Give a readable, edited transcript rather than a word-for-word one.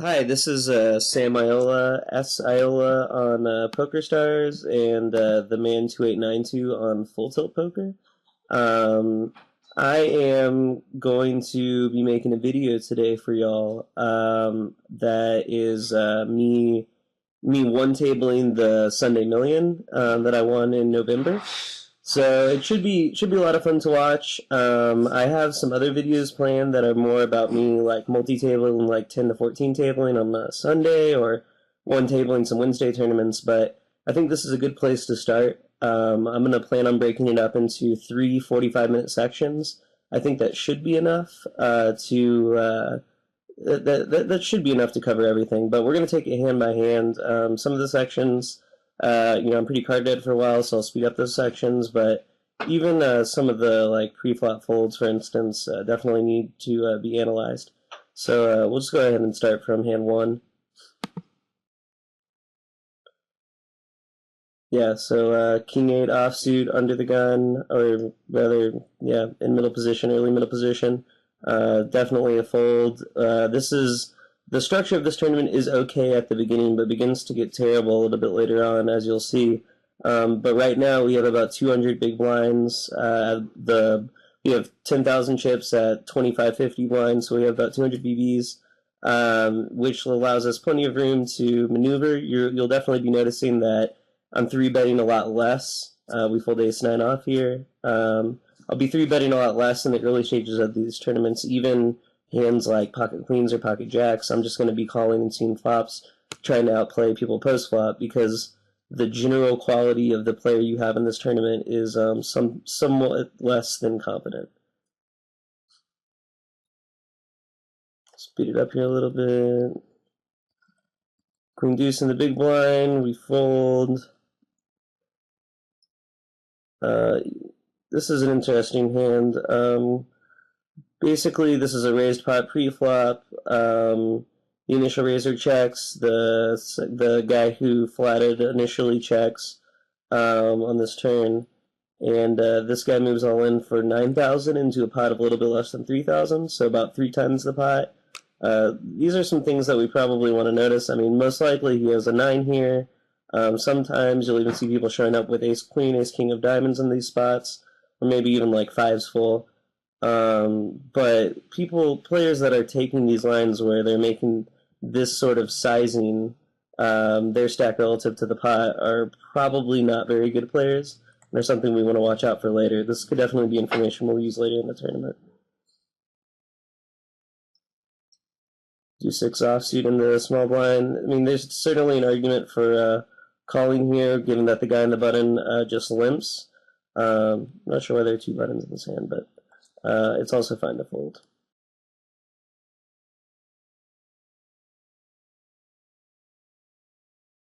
Hi, this is Sam Iola, S Iola on PokerStars, and the man 2892 on Full Tilt Poker. Um, I am going to be making a video today for y'all. That is me one tabling the Sunday Million that I won in November. So it should be a lot of fun to watch. I have some other videos planned that are more about me, like multi-tabling, like 10 to 14 tabling on a Sunday, or one tabling some Wednesday tournaments. But I think this is a good place to start. I'm going to plan on breaking it up into three 45-minute sections. I think that should be enough that should be enough to cover everything. But we're going to take it hand by hand. Some of the sections. I'm pretty card dead for a while, so I'll speed up those sections. But even some of the like pre-flop folds, for instance, definitely need to be analyzed. So we'll just go ahead and start from hand one. Yeah, so King 8 offsuit under the gun, or rather, yeah, in middle position, early middle position. Definitely a fold. The structure of this tournament is okay at the beginning, but begins to get terrible a little bit later on, as you'll see. But right now we have about 200 big blinds. We have 10,000 chips at 2550 blinds, so we have about 200 BBs, which allows us plenty of room to maneuver. You'll definitely be noticing that I'm three betting a lot less. We fold ace nine off here. I'll be three betting a lot less in the early stages of these tournaments. Even hands like pocket queens or pocket jacks, I'm just going to be calling and seeing flops, trying to outplay people post flop, because the general quality of the player you have in this tournament is somewhat less than competent. Speed it up here a little bit. Queen deuce in the big blind. We fold. This is an interesting hand. Basically, this is a raised pot pre-flop. The initial raiser checks. The guy who flatted initially checks on this turn. And this guy moves all in for 9,000 into a pot of a little bit less than 3,000, so about 3 times the pot. These are some things that we probably want to notice. I mean, most likely he has a 9 here. Sometimes you'll even see people showing up with ace queen, ace king of diamonds in these spots, or maybe even like fives full. But players that are taking these lines where they're making this sort of sizing, their stack relative to the pot, are probably not very good players. And there's something we want to watch out for later. This could definitely be information we'll use later in the tournament. D6 offsuit in the small blind. I mean, there's certainly an argument for calling here, given that the guy in the button just limps. I'm not sure why there are 2 buttons in this hand, but it's also fine to fold.